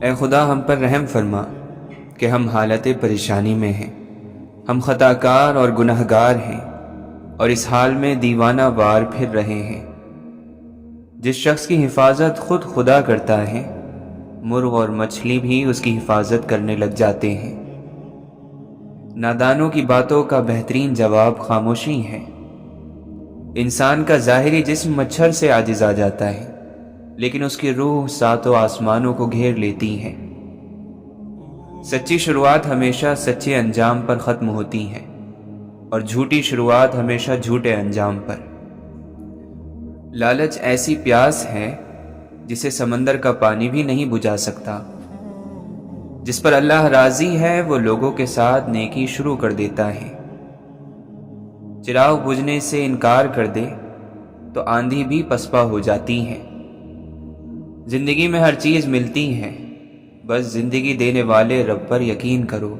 اے خدا ہم پر رحم فرما کہ ہم حالت پریشانی میں ہیں، ہم خطاکار اور گنہگار ہیں اور اس حال میں دیوانہ وار پھر رہے ہیں۔ جس شخص کی حفاظت خود خدا کرتا ہے، مرغ اور مچھلی بھی اس کی حفاظت کرنے لگ جاتے ہیں۔ نادانوں کی باتوں کا بہترین جواب خاموشی ہے۔ انسان کا ظاہری جسم مچھر سے عاجز آ جاتا ہے، لیکن اس کی روح ساتوں آسمانوں کو گھیر لیتی ہے۔ سچی شروعات ہمیشہ سچے انجام پر ختم ہوتی ہیں اور جھوٹی شروعات ہمیشہ جھوٹے انجام پر۔ لالچ ایسی پیاس ہے جسے سمندر کا پانی بھی نہیں بجھا سکتا۔ جس پر اللہ راضی ہے وہ لوگوں کے ساتھ نیکی شروع کر دیتا ہے۔ چراغ بجھنے سے انکار کر دے تو آندھی بھی پسپا ہو جاتی ہے۔ زندگی میں ہر چیز ملتی ہے، بس زندگی دینے والے رب پر یقین کرو۔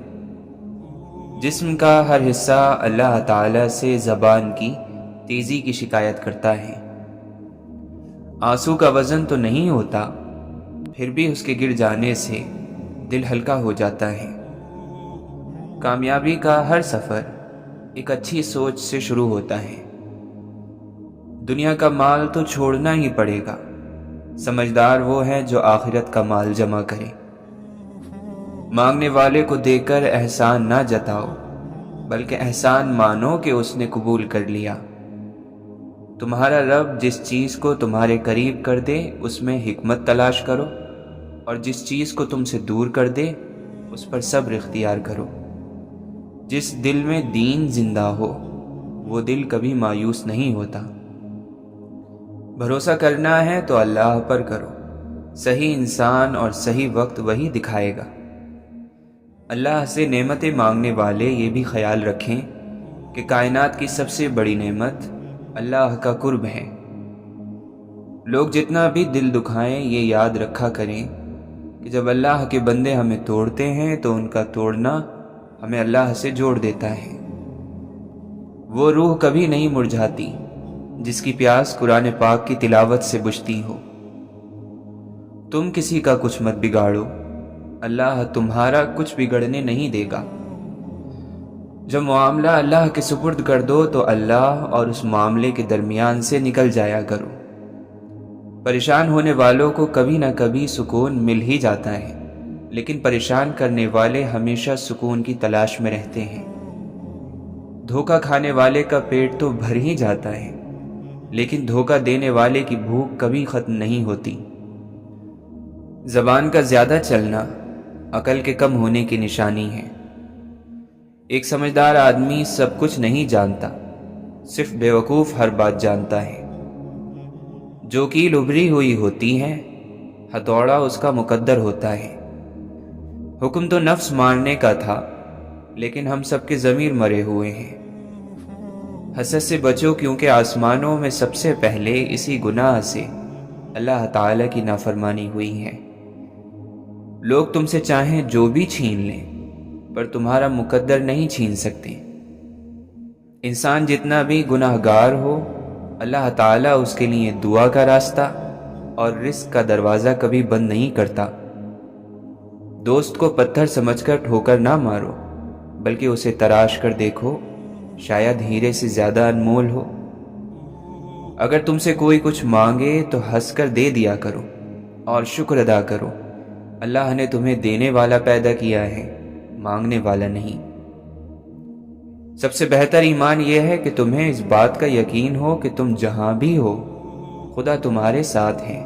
جسم کا ہر حصہ اللہ تعالی سے زبان کی تیزی کی شکایت کرتا ہے۔ آنسو کا وزن تو نہیں ہوتا، پھر بھی اس کے گر جانے سے دل ہلکا ہو جاتا ہے۔ کامیابی کا ہر سفر ایک اچھی سوچ سے شروع ہوتا ہے۔ دنیا کا مال تو چھوڑنا ہی پڑے گا، سمجھدار وہ ہے جو آخرت کا مال جمع کرے۔ مانگنے والے کو دے کر احسان نہ جتاؤ، بلکہ احسان مانو کہ اس نے قبول کر لیا۔ تمہارا رب جس چیز کو تمہارے قریب کر دے اس میں حکمت تلاش کرو، اور جس چیز کو تم سے دور کر دے اس پر صبر اختیار کرو۔ جس دل میں دین زندہ ہو وہ دل کبھی مایوس نہیں ہوتا۔ بھروسہ کرنا ہے تو اللہ پر کرو، صحیح انسان اور صحیح وقت وہی دکھائے گا۔ اللہ سے نعمتیں مانگنے والے یہ بھی خیال رکھیں کہ کائنات کی سب سے بڑی نعمت اللہ کا قرب ہے۔ لوگ جتنا بھی دل دکھائیں یہ یاد رکھا کریں کہ جب اللہ کے بندے ہمیں توڑتے ہیں تو ان کا توڑنا ہمیں اللہ سے جوڑ دیتا ہے۔ وہ روح کبھی نہیں مرجھاتی جس کی پیاس قرآن پاک کی تلاوت سے بجھتی ہو۔ تم کسی کا کچھ مت بگاڑو، اللہ تمہارا کچھ بگڑنے نہیں دے گا۔ جب معاملہ اللہ کے سپرد کر دو تو اللہ اور اس معاملے کے درمیان سے نکل جایا کرو۔ پریشان ہونے والوں کو کبھی نہ کبھی سکون مل ہی جاتا ہے، لیکن پریشان کرنے والے ہمیشہ سکون کی تلاش میں رہتے ہیں۔ دھوکہ کھانے والے کا پیٹ تو بھر ہی جاتا ہے، لیکن دھوکہ دینے والے کی بھوک کبھی ختم نہیں ہوتی۔ زبان کا زیادہ چلنا عقل کے کم ہونے کی نشانی ہے۔ ایک سمجھدار آدمی سب کچھ نہیں جانتا، صرف بیوقوف ہر بات جانتا ہے۔ جو کیل ابھری ہوئی ہوتی ہے، ہتھوڑا اس کا مقدر ہوتا ہے۔ حکم تو نفس مارنے کا تھا، لیکن ہم سب کے ضمیر مرے ہوئے ہیں۔ حسد سے بچو کیونکہ آسمانوں میں سب سے پہلے اسی گناہ سے اللہ تعالی کی نافرمانی ہوئی ہے۔ لوگ تم سے چاہیں جو بھی چھین لیں پر تمہارا مقدر نہیں چھین سکتے۔ انسان جتنا بھی گناہگار ہو، اللہ تعالیٰ اس کے لیے دعا کا راستہ اور رزق کا دروازہ کبھی بند نہیں کرتا۔ دوست کو پتھر سمجھ کر ٹھوکر نہ مارو، بلکہ اسے تراش کر دیکھو، شاید ہیرے سے زیادہ انمول ہو۔ اگر تم سے کوئی کچھ مانگے تو ہنس کر دے دیا کرو اور شکر ادا کرو۔ اللہ نے تمہیں دینے والا پیدا کیا ہے، مانگنے والا نہیں۔ سب سے بہتر ایمان یہ ہے کہ تمہیں اس بات کا یقین ہو کہ تم جہاں بھی ہو خدا تمہارے ساتھ ہے۔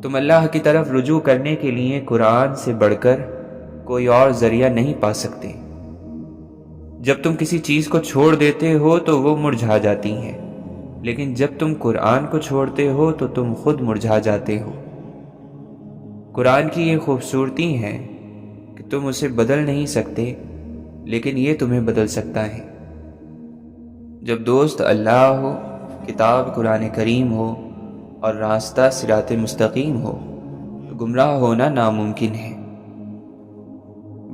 تم اللہ کی طرف رجوع کرنے کے لیے قرآن سے بڑھ کر کوئی اور ذریعہ نہیں پا سکتے۔ جب تم کسی چیز کو چھوڑ دیتے ہو تو وہ مرجھا جاتی ہے، لیکن جب تم قرآن کو چھوڑتے ہو تو تم خود مرجھا جاتے ہو۔ قرآن کی یہ خوبصورتی ہے کہ تم اسے بدل نہیں سکتے، لیکن یہ تمہیں بدل سکتا ہے۔ جب دوست اللہ ہو، کتاب قرآن کریم ہو اور راستہ صراط مستقیم ہو تو گمراہ ہونا ناممکن ہے۔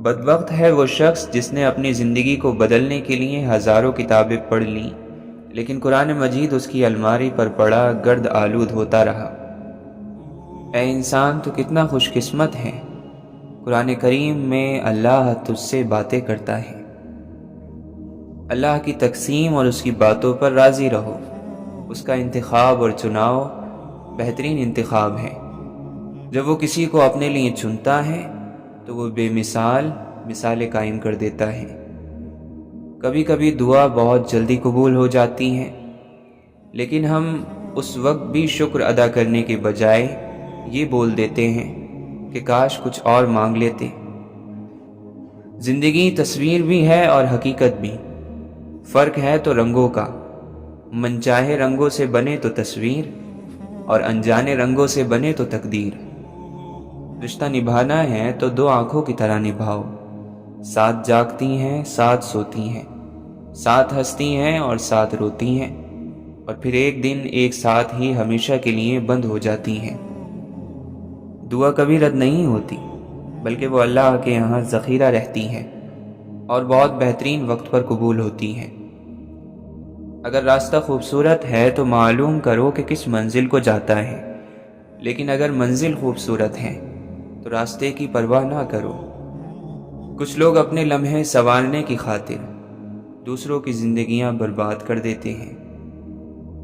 بدبخت ہے وہ شخص جس نے اپنی زندگی کو بدلنے کے لیے ہزاروں کتابیں پڑھ لیں، لیکن قرآن مجید اس کی الماری پر پڑا گرد آلود ہوتا رہا۔ اے انسان تو کتنا خوش قسمت ہے، قرآن کریم میں اللہ تجھ سے باتیں کرتا ہے۔ اللہ کی تقسیم اور اس کی باتوں پر راضی رہو۔ اس کا انتخاب اور چناؤ بہترین انتخاب ہے۔ جب وہ کسی کو اپنے لیے چنتا ہے تو وہ بے مثال مثالیں قائم کر دیتا ہے۔ کبھی کبھی دعا بہت جلدی قبول ہو جاتی ہے، لیکن ہم اس وقت بھی شکر ادا کرنے کے بجائے یہ بول دیتے ہیں کہ کاش کچھ اور مانگ لیتے۔ زندگی تصویر بھی ہے اور حقیقت بھی، فرق ہے تو رنگوں کا۔ من چاہے رنگوں سے بنے تو تصویر، اور انجانے رنگوں سے بنے تو تقدیر۔ رشتہ نبھانا ہے تو دو آنکھوں کی طرح نبھاؤ، ساتھ جاگتی ہیں ساتھ سوتی ہیں، ساتھ ہنستی ہیں اور ساتھ روتی ہیں، اور پھر ایک دن ایک ساتھ ہی ہمیشہ کے لیے بند ہو جاتی ہیں۔ دعا کبھی رد نہیں ہوتی، بلکہ وہ اللہ کے یہاں ذخیرہ رہتی ہے اور بہت بہترین وقت پر قبول ہوتی ہے۔ اگر راستہ خوبصورت ہے تو معلوم کرو کہ کس منزل کو جاتا ہے، لیکن اگر منزل خوبصورت ہے تو راستے کی پرواہ نہ کرو۔ کچھ لوگ اپنے لمحے سنوارنے کی خاطر دوسروں کی زندگیاں برباد کر دیتے ہیں۔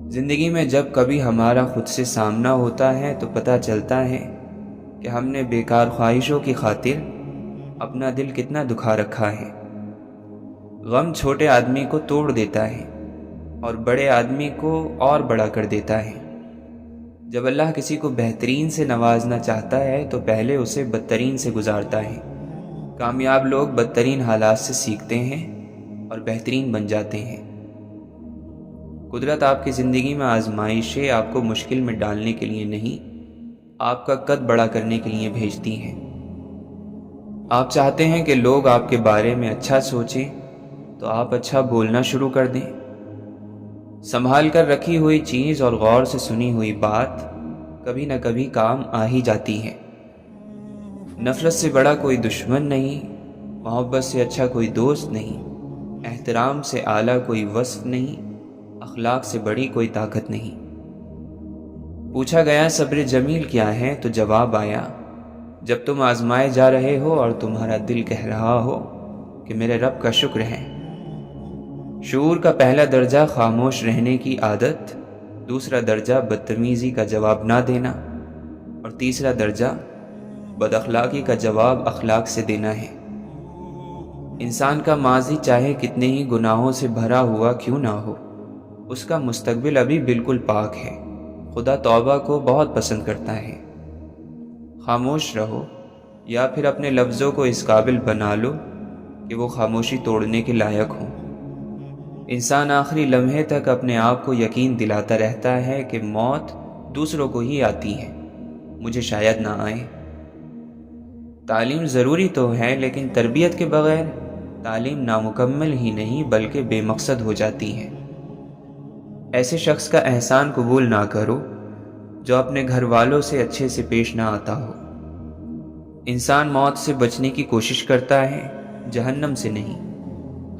زندگی میں جب کبھی ہمارا خود سے سامنا ہوتا ہے تو پتہ چلتا ہے کہ ہم نے بیکار خواہشوں کی خاطر اپنا دل کتنا دکھا رکھا ہے۔ غم چھوٹے آدمی کو توڑ دیتا ہے اور بڑے آدمی کو اور بڑا کر دیتا ہے۔ جب اللہ کسی کو بہترین سے نوازنا چاہتا ہے تو پہلے اسے بدترین سے گزارتا ہے۔ کامیاب لوگ بدترین حالات سے سیکھتے ہیں اور بہترین بن جاتے ہیں۔ قدرت آپ کی زندگی میں آزمائشیں آپ کو مشکل میں ڈالنے کے لیے نہیں، آپ کا قد بڑا کرنے کے لیے بھیجتی ہیں۔ آپ چاہتے ہیں کہ لوگ آپ کے بارے میں اچھا سوچیں تو آپ اچھا بولنا شروع کر دیں۔ سنبھال کر رکھی ہوئی چیز اور غور سے سنی ہوئی بات کبھی نہ کبھی کام آ ہی جاتی ہے۔ نفرت سے بڑا کوئی دشمن نہیں، محبت سے اچھا کوئی دوست نہیں، احترام سے اعلیٰ کوئی وصف نہیں، اخلاق سے بڑی کوئی طاقت نہیں۔ پوچھا گیا صبر جمیل کیا ہے تو جواب آیا، جب تم آزمائے جا رہے ہو اور تمہارا دل کہہ رہا ہو کہ میرے رب کا شکر ہے۔ شعور کا پہلا درجہ خاموش رہنے کی عادت، دوسرا درجہ بدتمیزی کا جواب نہ دینا، اور تیسرا درجہ بد اخلاقی کا جواب اخلاق سے دینا ہے۔ انسان کا ماضی چاہے کتنے ہی گناہوں سے بھرا ہوا کیوں نہ ہو، اس کا مستقبل ابھی بالکل پاک ہے۔ خدا توبہ کو بہت پسند کرتا ہے۔ خاموش رہو یا پھر اپنے لفظوں کو اس قابل بنا لو کہ وہ خاموشی توڑنے کے لائق ہوں۔ انسان آخری لمحے تک اپنے آپ کو یقین دلاتا رہتا ہے کہ موت دوسروں کو ہی آتی ہے، مجھے شاید نہ آئے۔ تعلیم ضروری تو ہے، لیکن تربیت کے بغیر تعلیم نامکمل ہی نہیں بلکہ بے مقصد ہو جاتی ہے۔ ایسے شخص کا احسان قبول نہ کرو جو اپنے گھر والوں سے اچھے سے پیش نہ آتا ہو۔ انسان موت سے بچنے کی کوشش کرتا ہے، جہنم سے نہیں،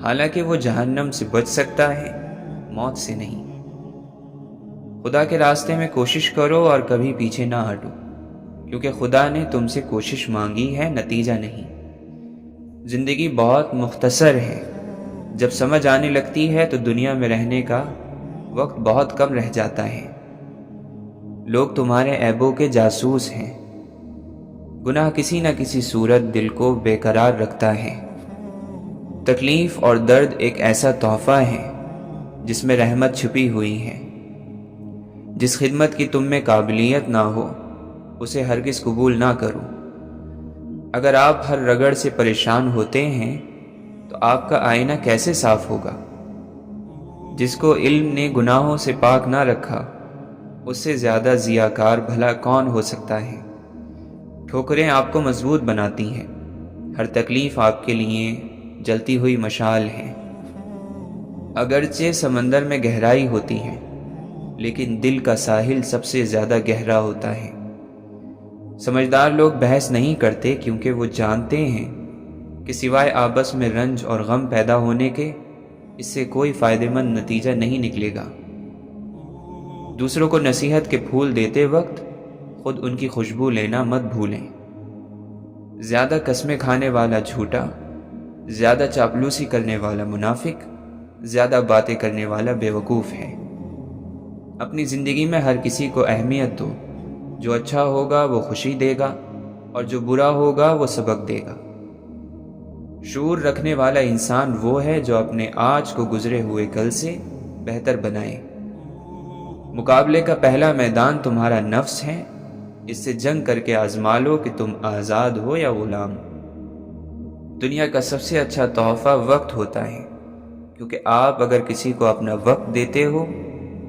حالانکہ وہ جہنم سے بچ سکتا ہے، موت سے نہیں۔ خدا کے راستے میں کوشش کرو اور کبھی پیچھے نہ ہٹو، کیونکہ خدا نے تم سے کوشش مانگی ہے، نتیجہ نہیں۔ زندگی بہت مختصر ہے، جب سمجھ آنے لگتی ہے تو دنیا میں رہنے کا وقت بہت کم رہ جاتا ہے۔ لوگ تمہارے عیبوں کے جاسوس ہیں۔ گناہ کسی نہ کسی صورت دل کو بے قرار رکھتا ہے۔ تکلیف اور درد ایک ایسا تحفہ ہے جس میں رحمت چھپی ہوئی ہے۔ جس خدمت کی تم میں قابلیت نہ ہو اسے ہرگز قبول نہ کرو۔ اگر آپ ہر رگڑ سے پریشان ہوتے ہیں تو آپ کا آئینہ کیسے صاف ہوگا؟ جس کو علم نے گناہوں سے پاک نہ رکھا، اس سے زیادہ ضیاءکار بھلا کون ہو سکتا ہے؟ ٹھوکریں آپ کو مضبوط بناتی ہیں، ہر تکلیف آپ کے لیے جلتی ہوئی مشعل ہے۔ اگرچہ سمندر میں گہرائی ہوتی ہے، لیکن دل کا ساحل سب سے زیادہ گہرا ہوتا ہے۔ سمجھدار لوگ بحث نہیں کرتے کیونکہ وہ جانتے ہیں کہ سوائے آپس میں رنج اور غم پیدا ہونے کے اس سے کوئی فائدہ مند نتیجہ نہیں نکلے گا۔ دوسروں کو نصیحت کے پھول دیتے وقت خود ان کی خوشبو لینا مت بھولیں۔ زیادہ قسمیں کھانے والا جھوٹا، زیادہ چاپلوسی کرنے والا منافق، زیادہ باتیں کرنے والا بیوقوف ہے۔ اپنی زندگی میں ہر کسی کو اہمیت دو، جو اچھا ہوگا وہ خوشی دے گا اور جو برا ہوگا وہ سبق دے گا۔ شعور رکھنے والا انسان وہ ہے جو اپنے آج کو گزرے ہوئے کل سے بہتر بنائے۔ مقابلے کا پہلا میدان تمہارا نفس ہے، اس سے جنگ کر کے آزما لو کہ تم آزاد ہو یا غلام۔ دنیا کا سب سے اچھا تحفہ وقت ہوتا ہے، کیونکہ آپ اگر کسی کو اپنا وقت دیتے ہو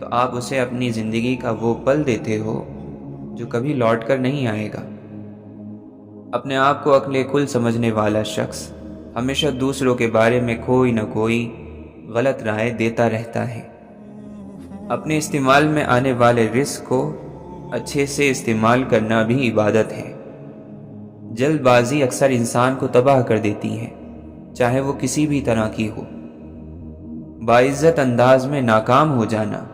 تو آپ اسے اپنی زندگی کا وہ پل دیتے ہو جو کبھی لوٹ کر نہیں آئے گا۔ اپنے آپ کو عقل کل سمجھنے والا شخص ہمیشہ دوسروں کے بارے میں کوئی نہ کوئی غلط رائے دیتا رہتا ہے۔ اپنے استعمال میں آنے والے رزق کو اچھے سے استعمال کرنا بھی عبادت ہے۔ جلد بازی اکثر انسان کو تباہ کر دیتی ہے، چاہے وہ کسی بھی طرح کی ہو۔ باعزت انداز میں ناکام ہو جانا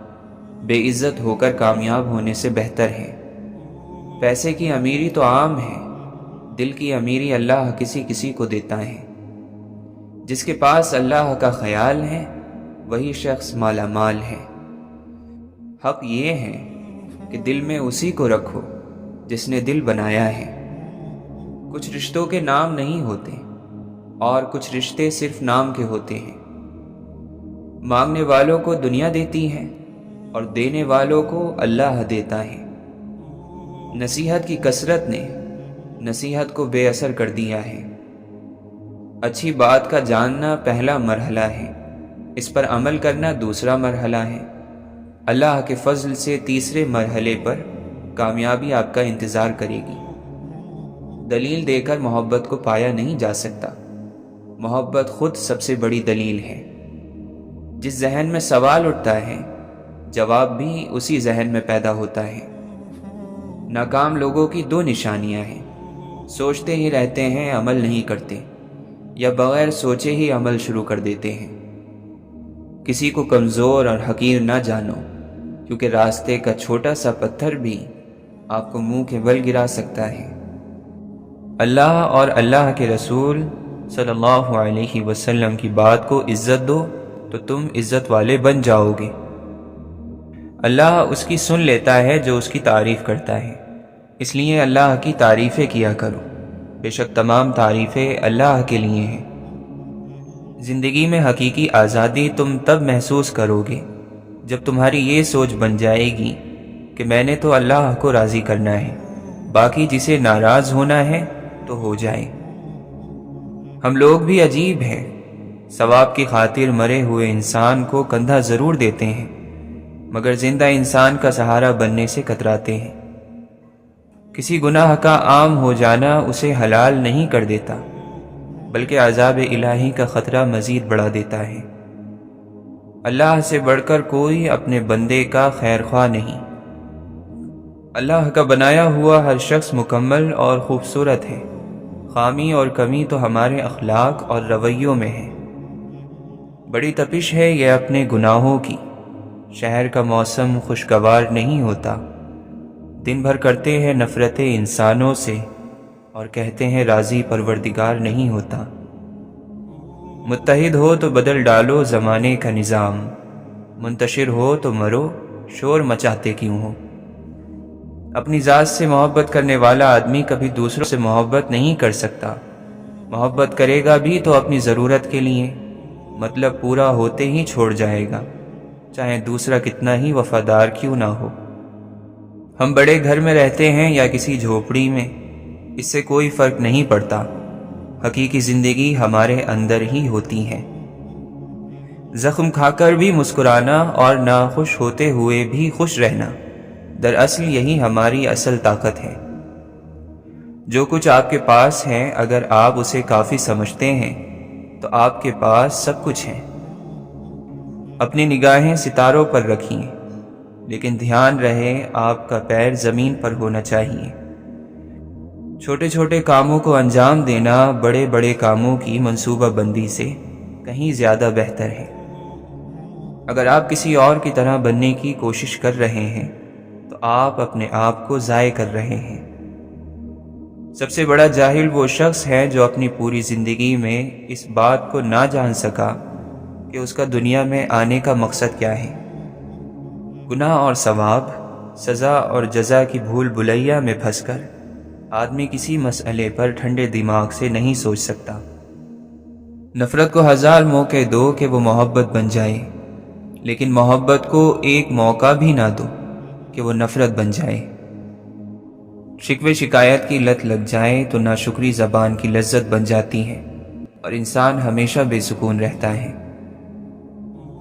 بے عزت ہو کر کامیاب ہونے سے بہتر ہے۔ پیسے کی امیری تو عام ہے، دل کی امیری اللہ کسی کسی کو دیتا ہے۔ جس کے پاس اللہ کا خیال ہے وہی شخص مالا مال ہے۔ حق یہ ہے کہ دل میں اسی کو رکھو جس نے دل بنایا ہے۔ کچھ رشتوں کے نام نہیں ہوتے اور کچھ رشتے صرف نام کے ہوتے ہیں۔ مانگنے والوں کو دنیا دیتی ہے اور دینے والوں کو اللہ دیتا ہے۔ نصیحت کی کثرت نے نصیحت کو بے اثر کر دیا ہے۔ اچھی بات کا جاننا پہلا مرحلہ ہے، اس پر عمل کرنا دوسرا مرحلہ ہے۔ اللہ کے فضل سے تیسرے مرحلے پر کامیابی آپ کا انتظار کرے گی۔ دلیل دے کر محبت کو پایا نہیں جا سکتا، محبت خود سب سے بڑی دلیل ہے۔ جس ذہن میں سوال اٹھتا ہے جواب بھی اسی ذہن میں پیدا ہوتا ہے۔ ناکام لوگوں کی دو نشانیاں ہیں، سوچتے ہی رہتے ہیں عمل نہیں کرتے، یا بغیر سوچے ہی عمل شروع کر دیتے ہیں۔ کسی کو کمزور اور حقیر نہ جانو، کیونکہ راستے کا چھوٹا سا پتھر بھی آپ کو منہ کے بل گرا سکتا ہے۔ اللہ اور اللہ کے رسول صلی اللہ علیہ وسلم کی بات کو عزت دو تو تم عزت والے بن جاؤ گے۔ اللہ اس کی سن لیتا ہے جو اس کی تعریف کرتا ہے، اس لیے اللہ کی تعریفیں کیا کرو، بے شک تمام تعریفیں اللہ کے لیے ہیں۔ زندگی میں حقیقی آزادی تم تب محسوس کرو گے جب تمہاری یہ سوچ بن جائے گی کہ میں نے تو اللہ کو راضی کرنا ہے، باقی جسے ناراض ہونا ہے تو ہو جائے۔ ہم لوگ بھی عجیب ہیں، ثواب کی خاطر مرے ہوئے انسان کو کندھا ضرور دیتے ہیں، مگر زندہ انسان کا سہارا بننے سے کتراتے ہیں۔ کسی گناہ کا عام ہو جانا اسے حلال نہیں کر دیتا، بلکہ عذاب الہی کا خطرہ مزید بڑھا دیتا ہے۔ اللہ سے بڑھ کر کوئی اپنے بندے کا خیر خواہ نہیں۔ اللہ کا بنایا ہوا ہر شخص مکمل اور خوبصورت ہے، خامی اور کمی تو ہمارے اخلاق اور رویوں میں ہے۔ بڑی تپش ہے یہ اپنے گناہوں کی، شہر کا موسم خوشگوار نہیں ہوتا۔ دن بھر کرتے ہیں نفرتیں انسانوں سے اور کہتے ہیں راضی پروردگار نہیں ہوتا۔ متحد ہو تو بدل ڈالو زمانے کا نظام، منتشر ہو تو مرو شور مچاتے کیوں ہو۔ اپنی ذات سے محبت کرنے والا آدمی کبھی دوسروں سے محبت نہیں کر سکتا، محبت کرے گا بھی تو اپنی ضرورت کے لیے، مطلب پورا ہوتے ہی چھوڑ جائے گا، چاہے دوسرا کتنا ہی وفادار کیوں نہ ہو۔ ہم بڑے گھر میں رہتے ہیں یا کسی جھوپڑی میں، اس سے کوئی فرق نہیں پڑتا، حقیقی زندگی ہمارے اندر ہی ہوتی ہے۔ زخم کھا کر بھی مسکرانا اور ناخوش ہوتے ہوئے بھی خوش رہنا، دراصل یہی ہماری اصل طاقت ہے۔ جو کچھ آپ کے پاس ہے اگر آپ اسے کافی سمجھتے ہیں تو آپ کے پاس سب کچھ ہے۔ اپنی نگاہیں ستاروں پر رکھیں، لیکن دھیان رہے آپ کا پیر زمین پر ہونا چاہیے۔ چھوٹے چھوٹے کاموں کو انجام دینا بڑے بڑے کاموں کی منصوبہ بندی سے کہیں زیادہ بہتر ہے۔ اگر آپ کسی اور کی طرح بننے کی کوشش کر رہے ہیں تو آپ اپنے آپ کو ضائع کر رہے ہیں۔ سب سے بڑا جاہل وہ شخص ہے جو اپنی پوری زندگی میں اس بات کو نہ جان سکا کہ اس کا دنیا میں آنے کا مقصد کیا ہے۔ گناہ اور ثواب، سزا اور جزا کی بھول بھلیا میں پھنس کر آدمی کسی مسئلے پر ٹھنڈے دماغ سے نہیں سوچ سکتا۔ نفرت کو 1000 موقع دو کہ وہ محبت بن جائے، لیکن محبت کو ایک موقع بھی نہ دو کہ وہ نفرت بن جائے۔ شکوے شکایت کی لت لگ جائے تو ناشکری زبان کی لذت بن جاتی ہے اور انسان ہمیشہ بے سکون رہتا ہے۔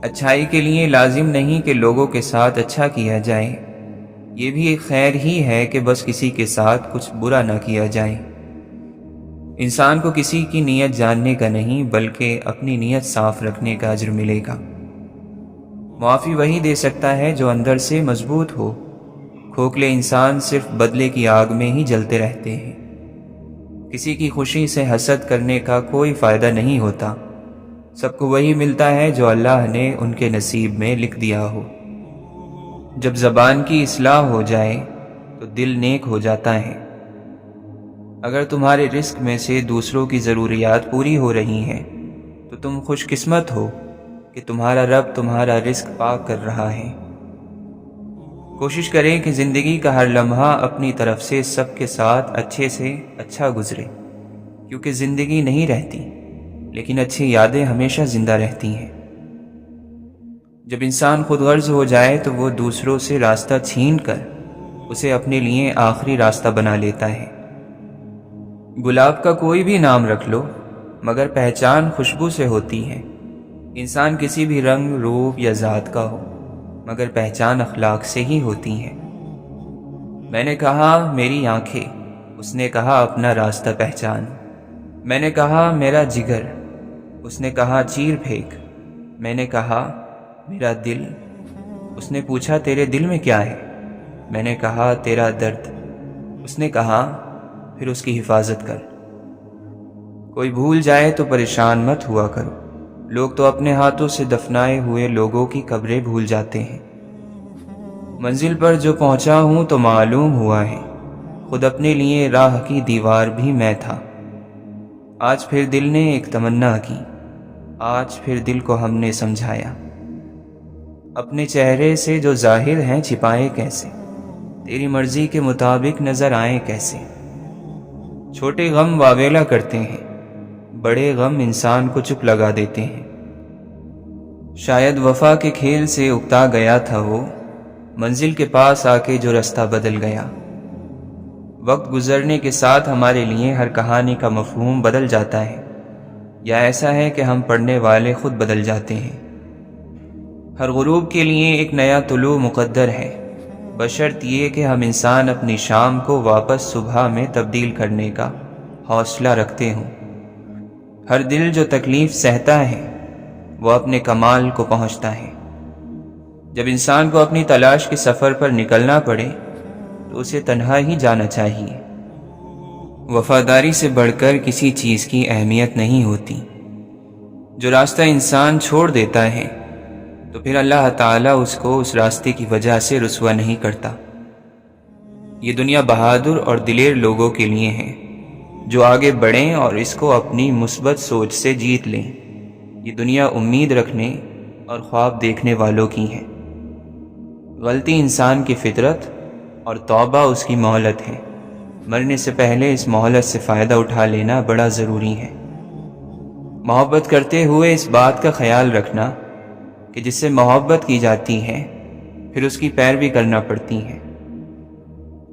اچھائی کے لیے لازم نہیں کہ لوگوں کے ساتھ اچھا کیا جائے، یہ بھی ایک خیر ہی ہے کہ بس کسی کے ساتھ کچھ برا نہ کیا جائے۔ انسان کو کسی کی نیت جاننے کا نہیں بلکہ اپنی نیت صاف رکھنے کا اجر ملے گا۔ معافی وہی دے سکتا ہے جو اندر سے مضبوط ہو۔ کھوکھلے انسان صرف بدلے کی آگ میں ہی جلتے رہتے ہیں۔ کسی کی خوشی سے حسد کرنے کا کوئی فائدہ نہیں ہوتا۔ سب کو وہی ملتا ہے جو اللہ نے ان کے نصیب میں لکھ دیا ہو۔ جب زبان کی اصلاح ہو جائے تو دل نیک ہو جاتا ہے۔ اگر تمہارے رزق میں سے دوسروں کی ضروریات پوری ہو رہی ہیں تو تم خوش قسمت ہو کہ تمہارا رب تمہارا رزق پاک کر رہا ہے۔ کوشش کریں کہ زندگی کا ہر لمحہ اپنی طرف سے سب کے ساتھ اچھے سے اچھا گزرے، کیونکہ زندگی نہیں رہتی لیکن اچھی یادیں ہمیشہ زندہ رہتی ہیں۔ جب انسان خود غرض ہو جائے تو وہ دوسروں سے راستہ چھین کر اسے اپنے لیے آخری راستہ بنا لیتا ہے۔ گلاب کا کوئی بھی نام رکھ لو مگر پہچان خوشبو سے ہوتی ہے۔ انسان کسی بھی رنگ، روپ یا ذات کا ہو مگر پہچان اخلاق سے ہی ہوتی ہے۔ میں نے کہا میری آنکھیں، اس نے کہا اپنا راستہ پہچان۔ میں نے کہا میرا جگر، اس نے کہا چیر پھینک۔ میں نے کہا میرا دل، اس نے پوچھا تیرے دل میں کیا ہے؟ میں نے کہا تیرا درد۔ اس نے کہا پھر اس کی حفاظت کر۔ کوئی بھول جائے تو پریشان مت ہوا کرو، لوگ تو اپنے ہاتھوں سے دفنائے ہوئے لوگوں کی قبریں بھول جاتے ہیں۔ منزل پر جو پہنچا ہوں تو معلوم ہوا ہے، خود اپنے لیے راہ کی دیوار بھی میں تھا۔ آج پھر دل نے ایک تمنا کی، آج پھر دل کو ہم نے سمجھایا۔ اپنے چہرے سے جو ظاہر ہیں چھپائے کیسے، تیری مرضی کے مطابق نظر آئیں کیسے۔ چھوٹے غم واویلا کرتے ہیں، بڑے غم انسان کو چپ لگا دیتے ہیں۔ شاید وفا کے کھیل سے اکتا گیا تھا وہ، منزل کے پاس آ کے جو رستہ بدل گیا۔ وقت گزرنے کے ساتھ ہمارے لیے ہر کہانی کا مفہوم بدل جاتا ہے، یا ایسا ہے کہ ہم پڑھنے والے خود بدل جاتے ہیں۔ ہر غروب کے لیے ایک نیا طلوع مقدر ہے، بشرط یہ کہ ہم انسان اپنی شام کو واپس صبح میں تبدیل کرنے کا حوصلہ رکھتے ہوں۔ ہر دل جو تکلیف سہتا ہے وہ اپنے کمال کو پہنچتا ہے۔ جب انسان کو اپنی تلاش کے سفر پر نکلنا پڑے تو اسے تنہا ہی جانا چاہیے۔ وفاداری سے بڑھ کر کسی چیز کی اہمیت نہیں ہوتی۔ جو راستہ انسان چھوڑ دیتا ہے تو پھر اللہ تعالیٰ اس کو اس راستے کی وجہ سے رسوا نہیں کرتا۔ یہ دنیا بہادر اور دلیر لوگوں کے لیے ہے جو آگے بڑھیں اور اس کو اپنی مثبت سوچ سے جیت لیں۔ یہ دنیا امید رکھنے اور خواب دیکھنے والوں کی ہے۔ غلطی انسان کی فطرت اور توبہ اس کی مہلت ہے۔ مرنے سے پہلے اس مہلت سے فائدہ اٹھا لینا بڑا ضروری ہے۔ محبت کرتے ہوئے اس بات کا خیال رکھنا کہ جس سے محبت کی جاتی ہے پھر اس کی پیروی کرنا پڑتی ہے۔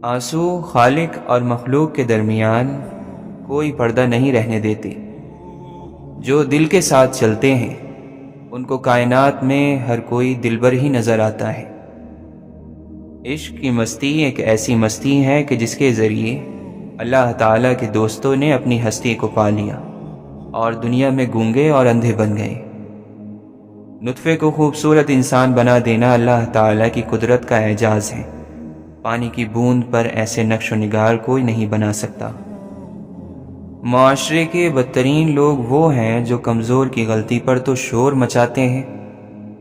آنسو خالق اور مخلوق کے درمیان کوئی پردہ نہیں رہنے دیتے۔ جو دل کے ساتھ چلتے ہیں ان کو کائنات میں ہر کوئی دلبر ہی نظر آتا ہے۔ عشق کی مستی ایک ایسی مستی ہے کہ جس کے ذریعے اللہ تعالیٰ کے دوستوں نے اپنی ہستی کو پا لیا اور دنیا میں گونگے اور اندھے بن گئے۔ نطفے کو خوبصورت انسان بنا دینا اللہ تعالیٰ کی قدرت کا اعجاز ہے۔ پانی کی بوند پر ایسے نقش و نگار کوئی نہیں بنا سکتا۔ معاشرے کے بدترین لوگ وہ ہیں جو کمزور کی غلطی پر تو شور مچاتے ہیں،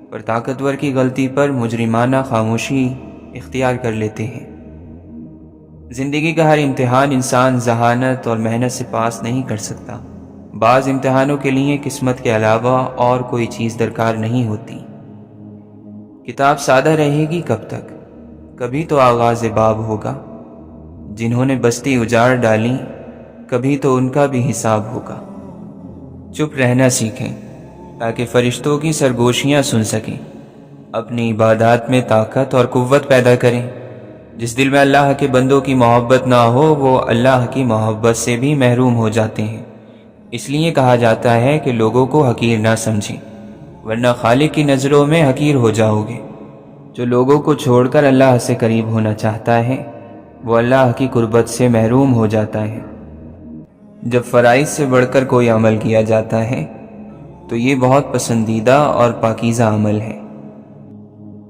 پر طاقتور کی غلطی پر مجرمانہ خاموشی اختیار کر لیتے ہیں۔ زندگی کا ہر امتحان انسان ذہانت اور محنت سے پاس نہیں کر سکتا۔ بعض امتحانوں کے لیے قسمت کے علاوہ اور کوئی چیز درکار نہیں ہوتی۔ کتاب سادہ رہے گی کب تک؟ کبھی تو آغاز باب ہوگا۔ جنہوں نے بستی اجاڑ ڈالی، کبھی تو ان کا بھی حساب ہوگا۔ چپ رہنا سیکھیں تاکہ فرشتوں کی سرگوشیاں سن سکیں۔ اپنی عبادات میں طاقت اور قوت پیدا کریں۔ جس دل میں اللہ کے بندوں کی محبت نہ ہو وہ اللہ کی محبت سے بھی محروم ہو جاتے ہیں۔ اس لیے کہا جاتا ہے کہ لوگوں کو حقیر نہ سمجھیں، ورنہ خالق کی نظروں میں حقیر ہو جاؤ گے۔ جو لوگوں کو چھوڑ کر اللہ سے قریب ہونا چاہتا ہے وہ اللہ کی قربت سے محروم ہو جاتا ہے۔ جب فرائض سے بڑھ کر کوئی عمل کیا جاتا ہے تو یہ بہت پسندیدہ اور پاکیزہ عمل ہے۔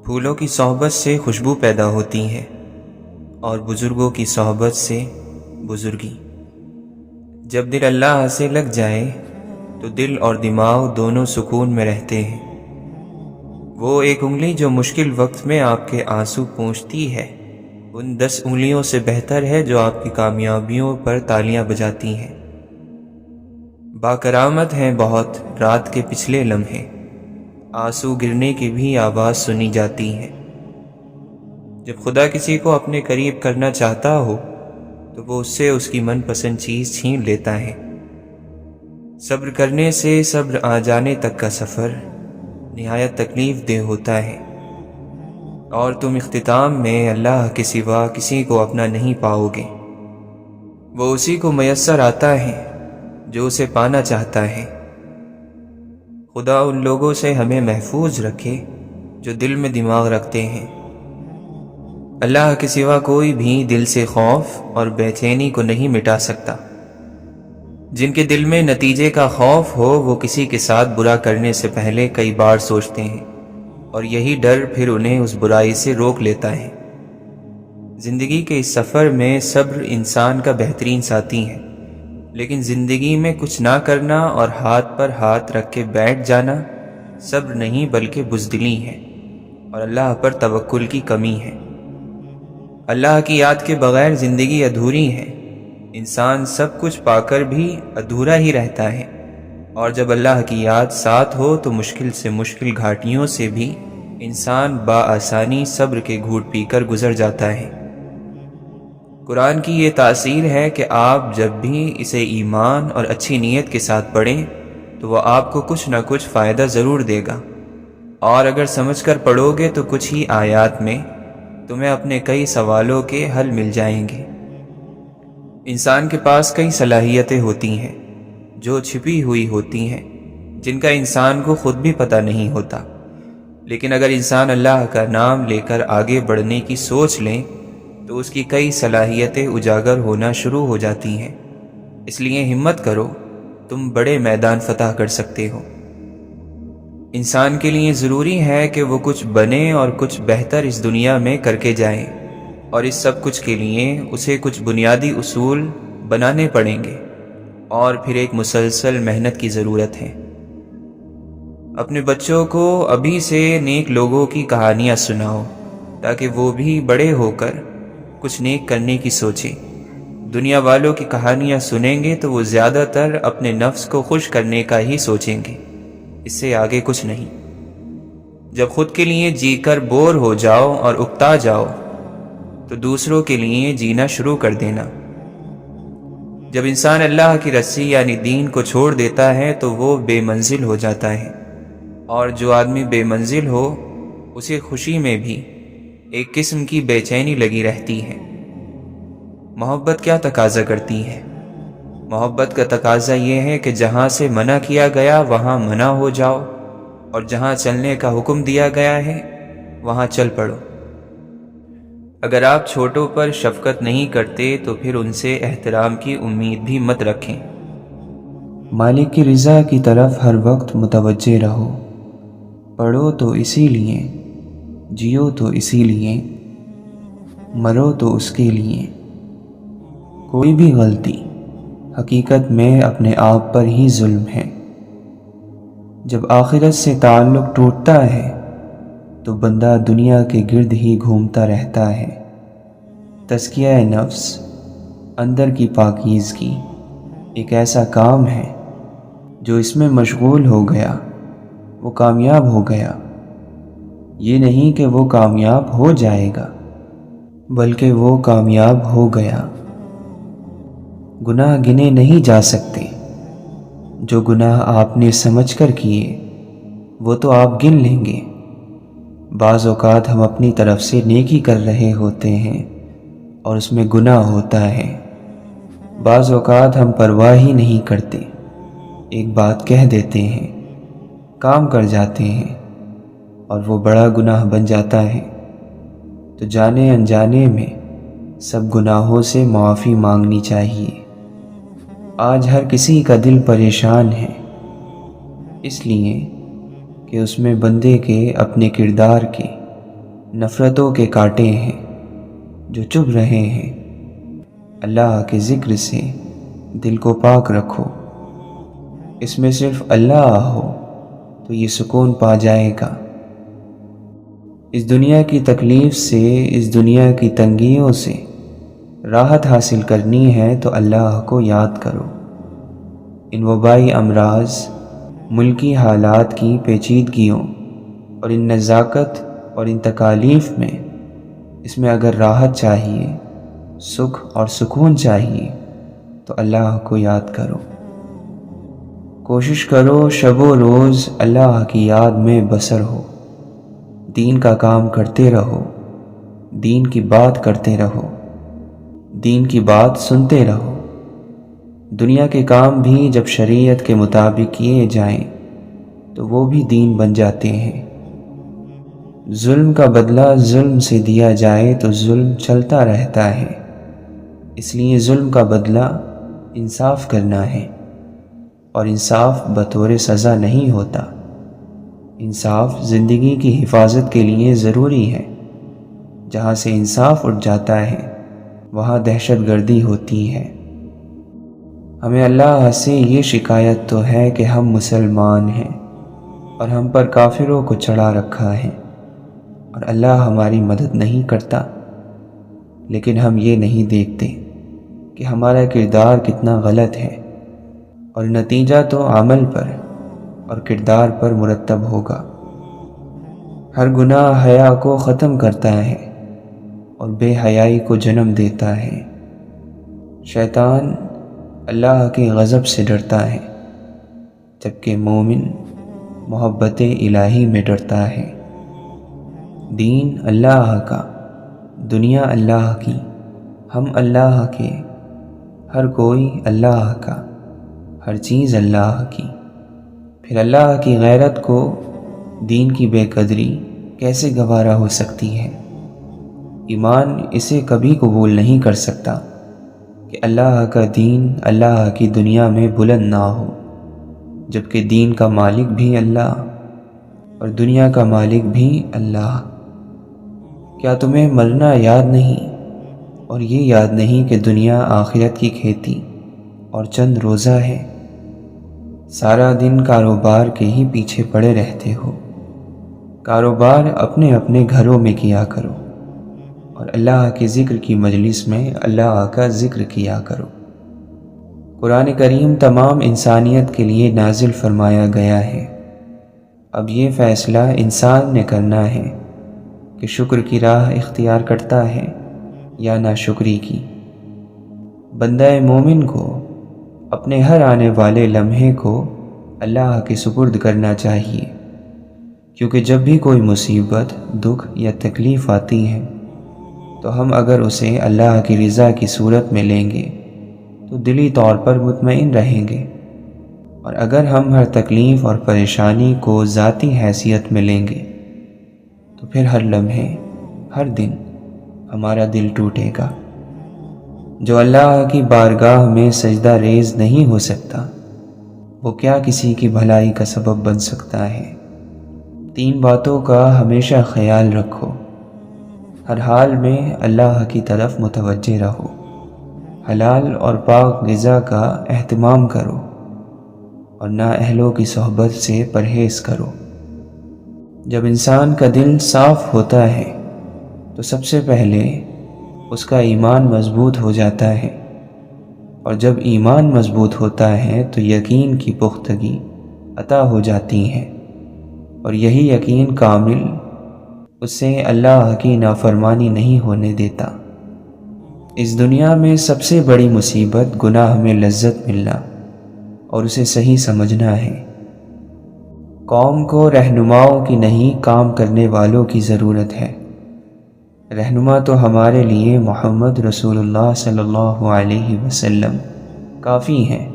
پھولوں کی صحبت سے خوشبو پیدا ہوتی ہے اور بزرگوں کی صحبت سے بزرگی۔ جب دل اللہ سے لگ جائے تو دل اور دماغ دونوں سکون میں رہتے ہیں۔ وہ ایک انگلی جو مشکل وقت میں آپ کے آنسو پونچھتی ہے ان 10 انگلیوں سے بہتر ہے جو آپ کی کامیابیوں پر تالیاں بجاتی ہیں۔ باکرامت ہیں بہت رات کے پچھلے لمحے، آنسو گرنے کی بھی آواز سنی جاتی ہے۔ جب خدا کسی کو اپنے قریب کرنا چاہتا ہو تو وہ اس سے اس کی من پسند چیز چھین لیتا ہے۔ صبر کرنے سے صبر آ جانے تک کا سفر نہایت تکلیف دہ ہوتا ہے، اور تم اختتام میں اللہ کے سوا کسی کو اپنا نہیں پاؤ گے۔ وہ اسی کو میسر آتا ہے جو اسے پانا چاہتا ہے۔ خدا ان لوگوں سے ہمیں محفوظ رکھے جو دل میں دماغ رکھتے ہیں۔ اللہ کے سوا کوئی بھی دل سے خوف اور بے چینی کو نہیں مٹا سکتا۔ جن کے دل میں نتیجے کا خوف ہو وہ کسی کے ساتھ برا کرنے سے پہلے کئی بار سوچتے ہیں، اور یہی ڈر پھر انہیں اس برائی سے روک لیتا ہے۔ زندگی کے اس سفر میں صبر انسان کا بہترین ساتھی ہے، لیکن زندگی میں کچھ نہ کرنا اور ہاتھ پر ہاتھ رکھ کے بیٹھ جانا صبر نہیں بلکہ بزدلی ہے اور اللہ پر توکل کی کمی ہے۔ اللہ کی یاد کے بغیر زندگی ادھوری ہے۔ انسان سب کچھ پا کر بھی ادھورا ہی رہتا ہے، اور جب اللہ کی یاد ساتھ ہو تو مشکل سے مشکل گھاٹیوں سے بھی انسان بآسانی صبر کے گھوٹ پی کر گزر جاتا ہے۔ قرآن کی یہ تاثیر ہے کہ آپ جب بھی اسے ایمان اور اچھی نیت کے ساتھ پڑھیں تو وہ آپ کو کچھ نہ کچھ فائدہ ضرور دے گا، اور اگر سمجھ کر پڑھو گے تو کچھ ہی آیات میں تمہیں اپنے کئی سوالوں کے حل مل جائیں گے۔ انسان کے پاس کئی صلاحیتیں ہوتی ہیں جو چھپی ہوئی ہوتی ہیں، جن کا انسان کو خود بھی پتہ نہیں ہوتا، لیکن اگر انسان اللہ کا نام لے کر آگے بڑھنے کی سوچ لیں تو اس کی کئی صلاحیتیں اجاگر ہونا شروع ہو جاتی ہیں۔ اس لیے ہمت کرو، تم بڑے میدان فتح کر سکتے ہو۔ انسان کے لیے ضروری ہے کہ وہ کچھ بنے اور کچھ بہتر اس دنیا میں کر کے جائے، اور اس سب کچھ کے لیے اسے کچھ بنیادی اصول بنانے پڑیں گے، اور پھر ایک مسلسل محنت کی ضرورت ہے۔ اپنے بچوں کو ابھی سے نیک لوگوں کی کہانیاں سناؤ تاکہ وہ بھی بڑے ہو کر کچھ نیک کرنے کی سوچیں۔ دنیا والوں کی کہانیاں سنیں گے تو وہ زیادہ تر اپنے نفس کو خوش کرنے کا ہی سوچیں گے، اس سے آگے کچھ نہیں۔ جب خود کے لیے جی کر بور ہو جاؤ اور اکتا جاؤ تو دوسروں کے لیے جینا شروع کر دینا۔ جب انسان اللہ کی رسی یعنی دین کو چھوڑ دیتا ہے تو وہ بے منزل ہو جاتا ہے، اور جو آدمی بے منزل ہو اسے خوشی میں بھی ایک قسم کی بے چینی لگی رہتی ہے۔ محبت کیا تقاضا کرتی ہے؟ محبت کا تقاضا یہ ہے کہ جہاں سے منع کیا گیا وہاں منع ہو جاؤ، اور جہاں چلنے کا حکم دیا گیا ہے وہاں چل پڑو۔ اگر آپ چھوٹوں پر شفقت نہیں کرتے تو پھر ان سے احترام کی امید بھی مت رکھیں۔ مالک کی رضا کی طرف ہر وقت متوجہ رہو۔ پڑھو تو اسی لیے، جیو تو اسی لیے، مرو تو اس کے لیے۔ کوئی بھی غلطی حقیقت میں اپنے آپ پر ہی ظلم ہے۔ جب آخرت سے تعلق ٹوٹتا ہے تو بندہ دنیا کے گرد ہی گھومتا رہتا ہے۔ تزکیہ نفس، اندر کی پاکیزگی، ایک ایسا کام ہے جو اس میں مشغول ہو گیا وہ کامیاب ہو گیا۔ یہ نہیں کہ وہ کامیاب ہو جائے گا، بلکہ وہ کامیاب ہو گیا۔ گناہ گنے نہیں جا سکتے، جو گناہ آپ نے سمجھ کر کیے وہ تو آپ گن لیں گے۔ بعض اوقات ہم اپنی طرف سے نیکی کر رہے ہوتے ہیں اور اس میں گناہ ہوتا ہے۔ بعض اوقات ہم پرواہ ہی نہیں کرتے، ایک بات کہہ دیتے ہیں، کام کر جاتے ہیں اور وہ بڑا گناہ بن جاتا ہے۔ تو جانے انجانے میں سب گناہوں سے معافی مانگنی چاہیے۔ آج ہر کسی کا دل پریشان ہے، اس لیے کہ اس میں بندے کے اپنے کردار کے نفرتوں کے کانٹے ہیں جو چبھ رہے ہیں۔ اللہ کے ذکر سے دل کو پاک رکھو، اس میں صرف اللہ ہو تو یہ سکون پا جائے گا۔ اس دنیا کی تکلیف سے، اس دنیا کی تنگیوں سے راحت حاصل کرنی ہے تو اللہ کو یاد کرو۔ ان وبائی امراض، ملکی حالات کی پیچیدگیوں اور ان نزاکت اور ان تکالیف میں، اس میں اگر راحت چاہیے، سکھ اور سکون چاہیے تو اللہ کو یاد کرو۔ کوشش کرو شب و روز اللہ کی یاد میں بسر ہو، دین کا کام کرتے رہو، دین کی بات کرتے رہو، دین کی بات سنتے رہو۔ دنیا کے کام بھی جب شریعت کے مطابق کیے جائیں تو وہ بھی دین بن جاتے ہیں۔ ظلم کا بدلہ ظلم سے دیا جائے تو ظلم چلتا رہتا ہے، اس لیے ظلم کا بدلہ انصاف کرنا ہے، اور انصاف بطور سزا نہیں ہوتا۔ انصاف زندگی کی حفاظت کے لیے ضروری ہے۔ جہاں سے انصاف اٹھ جاتا ہے وہاں دہشت گردی ہوتی ہے۔ ہمیں اللہ سے یہ شکایت تو ہے کہ ہم مسلمان ہیں اور ہم پر کافروں کو چڑھا رکھا ہے اور اللہ ہماری مدد نہیں کرتا، لیکن ہم یہ نہیں دیکھتے کہ ہمارا کردار کتنا غلط ہے، اور نتیجہ تو عمل پر اور کردار پر مرتب ہوگا۔ ہر گناہ حیا کو ختم کرتا ہے اور بے حیائی کو جنم دیتا ہے۔ شیطان اللہ کے غضب سے ڈرتا ہے، جبکہ مومن محبت الہی میں ڈرتا ہے۔ دین اللہ کا، دنیا اللہ کی، ہم اللہ کے، ہر کوئی اللہ کا، ہر چیز اللہ کی۔ پھر اللہ کی غیرت کو دین کی بے قدری کیسے گوارا ہو سکتی ہے؟ ایمان اسے کبھی قبول نہیں کر سکتا کہ اللہ کا دین اللہ کی دنیا میں بلند نہ ہو، جبکہ دین کا مالک بھی اللہ اور دنیا کا مالک بھی اللہ۔ کیا تمہیں مرنا یاد نہیں اور یہ یاد نہیں کہ دنیا آخرت کی کھیتی اور چند روزہ ہے؟ سارا دن کاروبار کے ہی پیچھے پڑے رہتے ہو۔ کاروبار اپنے اپنے گھروں میں کیا کرو اور اللہ کے ذکر کی مجلس میں اللہ کا ذکر کیا کرو۔ قرآن کریم تمام انسانیت کے لیے نازل فرمایا گیا ہے۔ اب یہ فیصلہ انسان نے کرنا ہے کہ شکر کی راہ اختیار کرتا ہے یا ناشکری کی۔ بندہ مومن کو اپنے ہر آنے والے لمحے کو اللہ کے سپرد کرنا چاہیے، کیونکہ جب بھی کوئی مصیبت، دکھ یا تکلیف آتی ہے تو ہم اگر اسے اللہ کی رضا کی صورت میں لیں گے تو دلی طور پر مطمئن رہیں گے، اور اگر ہم ہر تکلیف اور پریشانی کو ذاتی حیثیت میں لیں گے تو پھر ہر لمحے، ہر دن ہمارا دل ٹوٹے گا۔ جو اللہ کی بارگاہ میں سجدہ ریز نہیں ہو سکتا وہ کیا کسی کی بھلائی کا سبب بن سکتا ہے؟ 3 باتوں کا ہمیشہ خیال رکھو۔ ہر حال میں اللہ کی طرف متوجہ رہو، حلال اور پاک غذا کا اہتمام کرو اور نااہلوں کی صحبت سے پرہیز کرو۔ جب انسان کا دل صاف ہوتا ہے تو سب سے پہلے اس کا ایمان مضبوط ہو جاتا ہے، اور جب ایمان مضبوط ہوتا ہے تو یقین کی پختگی عطا ہو جاتی ہے، اور یہی یقین کامل اسے اللہ کی نافرمانی نہیں ہونے دیتا۔ اس دنیا میں سب سے بڑی مصیبت گناہ میں لذت ملنا اور اسے صحیح سمجھنا ہے۔ قوم کو رہنماؤں کی نہیں، کام کرنے والوں کی ضرورت ہے۔ رہنما تو ہمارے لیے محمد رسول اللہ صلی اللہ علیہ وسلم کافی ہیں۔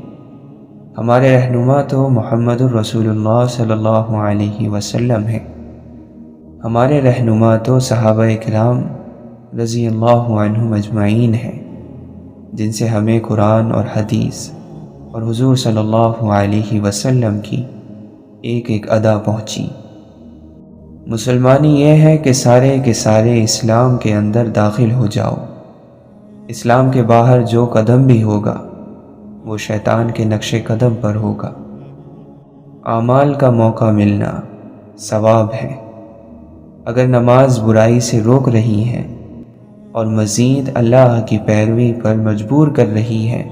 ہمارے رہنما تو محمد رسول اللہ صلی اللہ علیہ وسلم ہیں۔ ہمارے رہنما تو صحابہ کرام رضی اللہ عنہم اجمعین ہیں، جن سے ہمیں قرآن اور حدیث اور حضور صلی اللہ علیہ وسلم کی ایک ایک ادا پہنچی۔ مسلمانی یہ ہے کہ سارے کے سارے اسلام کے اندر داخل ہو جاؤ۔ اسلام کے باہر جو قدم بھی ہوگا وہ شیطان کے نقش قدم پر ہوگا۔ اعمال کا موقع ملنا ثواب ہے۔ اگر نماز برائی سے روک رہی ہے اور مزید اللہ کی پیروی پر مجبور کر رہی ہے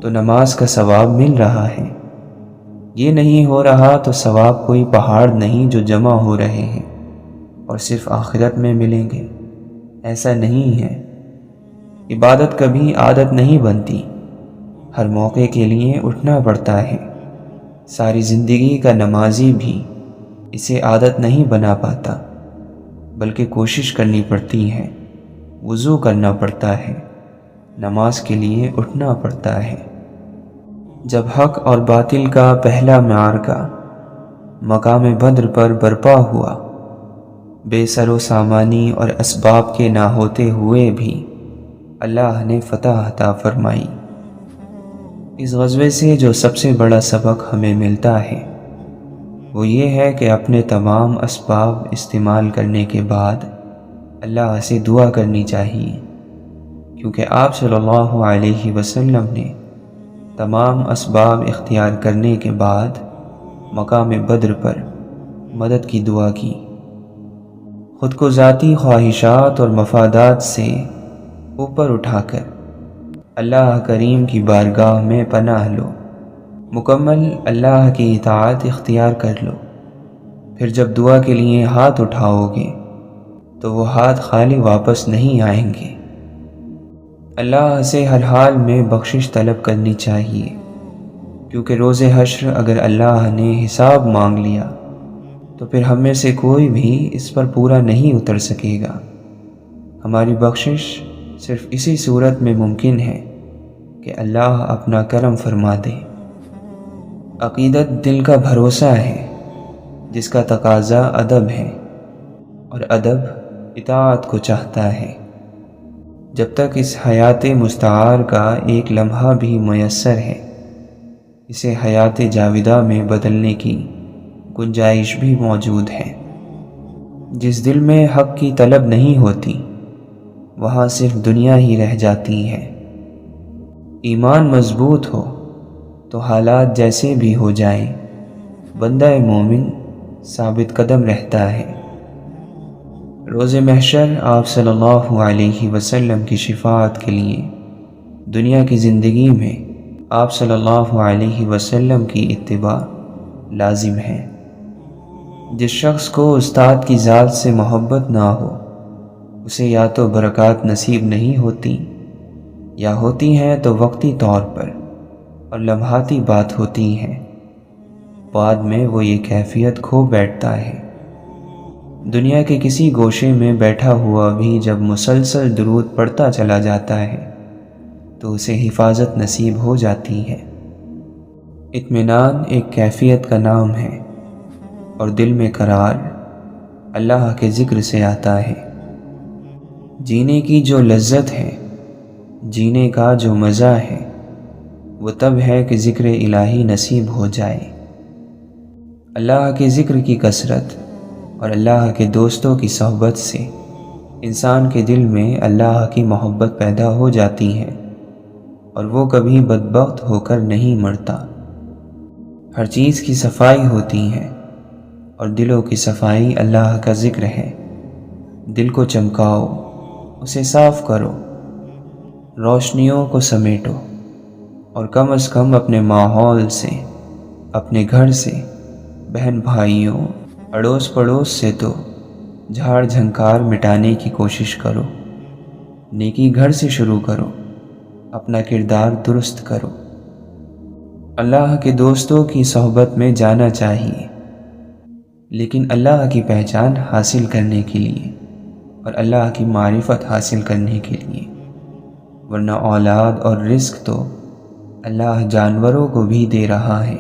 تو نماز کا ثواب مل رہا ہے۔ یہ نہیں ہو رہا تو ثواب کوئی پہاڑ نہیں جو جمع ہو رہے ہیں اور صرف آخرت میں ملیں گے، ایسا نہیں ہے۔ عبادت کبھی عادت نہیں بنتی، ہر موقع کے لیے اٹھنا پڑتا ہے۔ ساری زندگی کا نمازی بھی اسے عادت نہیں بنا پاتا، بلکہ کوشش کرنی پڑتی ہے، وضو کرنا پڑتا ہے، نماز کے لیے اٹھنا پڑتا ہے۔ جب حق اور باطل کا پہلا معرکہ مقام بدر پر برپا ہوا، بے سر و سامانی اور اسباب کے نہ ہوتے ہوئے بھی اللہ نے فتح عطا فرمائی۔ اس غزوے سے جو سب سے بڑا سبق ہمیں ملتا ہے وہ یہ ہے کہ اپنے تمام اسباب استعمال کرنے کے بعد اللہ سے دعا کرنی چاہیے، کیونکہ آپ صلی اللہ علیہ وسلم نے تمام اسباب اختیار کرنے کے بعد مقام بدر پر مدد کی دعا کی۔ خود کو ذاتی خواہشات اور مفادات سے اوپر اٹھا کر اللہ کریم کی بارگاہ میں پناہ لو، مکمل اللہ کی اطاعت اختیار کر لو۔ پھر جب دعا کے لیے ہاتھ اٹھاؤ گے تو وہ ہاتھ خالی واپس نہیں آئیں گے۔ اللہ سے ہر حال میں بخشش طلب کرنی چاہیے، کیونکہ روز حشر اگر اللہ نے حساب مانگ لیا تو پھر ہم میں سے کوئی بھی اس پر پورا نہیں اتر سکے گا۔ ہماری بخشش صرف اسی صورت میں ممکن ہے کہ اللہ اپنا کرم فرما دے۔ عقیدت دل کا بھروسہ ہے جس کا تقاضا ادب ہے، اور ادب اطاعت کو چاہتا ہے۔ جب تک اس حیات مستعار کا ایک لمحہ بھی میسر ہے، اسے حیات جاودہ میں بدلنے کی گنجائش بھی موجود ہے۔ جس دل میں حق کی طلب نہیں ہوتی وہاں صرف دنیا ہی رہ جاتی ہے۔ ایمان مضبوط ہو تو حالات جیسے بھی ہو جائیں بندہ مومن ثابت قدم رہتا ہے۔ روز محشر آپ صلی اللہ علیہ وسلم کی شفاعت کے لیے دنیا کی زندگی میں آپ صلی اللہ علیہ وسلم کی اتباع لازم ہے۔ جس شخص کو استاد کی ذات سے محبت نہ ہو اسے یا تو برکات نصیب نہیں ہوتی، یا ہوتی ہیں تو وقتی طور پر اور لمحاتی بات ہوتی ہیں، بعد میں وہ یہ کیفیت کھو بیٹھتا ہے۔ دنیا کے کسی گوشے میں بیٹھا ہوا بھی جب مسلسل درود پڑھتا چلا جاتا ہے تو اسے حفاظت نصیب ہو جاتی ہے۔ اطمینان ایک کیفیت کا نام ہے، اور دل میں قرار اللہ کے ذکر سے آتا ہے۔ جینے کی جو لذت ہے، جینے کا جو مزہ ہے، وہ تب ہے کہ ذکر الہی نصیب ہو جائے۔ اللہ کے ذکر کی کثرت اور اللہ کے دوستوں کی صحبت سے انسان کے دل میں اللہ کی محبت پیدا ہو جاتی ہے، اور وہ کبھی بدبخت ہو کر نہیں مرتا۔ ہر چیز کی صفائی ہوتی ہے، اور دلوں کی صفائی اللہ کا ذکر ہے۔ دل کو چمکاؤ، اسے صاف کرو، روشنیوں کو سمیٹو، اور کم از کم اپنے ماحول سے، اپنے گھر سے، بہن بھائیوں، اڑوس پڑوس سے تو جھاڑ جھنکار مٹانے کی کوشش کرو۔ نیکی گھر سے شروع کرو، اپنا کردار درست کرو۔ اللہ کے دوستوں کی صحبت میں جانا چاہیے، لیکن اللہ کی پہچان حاصل کرنے کے لیے اور اللہ کی معرفت حاصل کرنے کے لیے، ورنہ اولاد اور رزق تو اللہ جانوروں کو بھی دے رہا ہے۔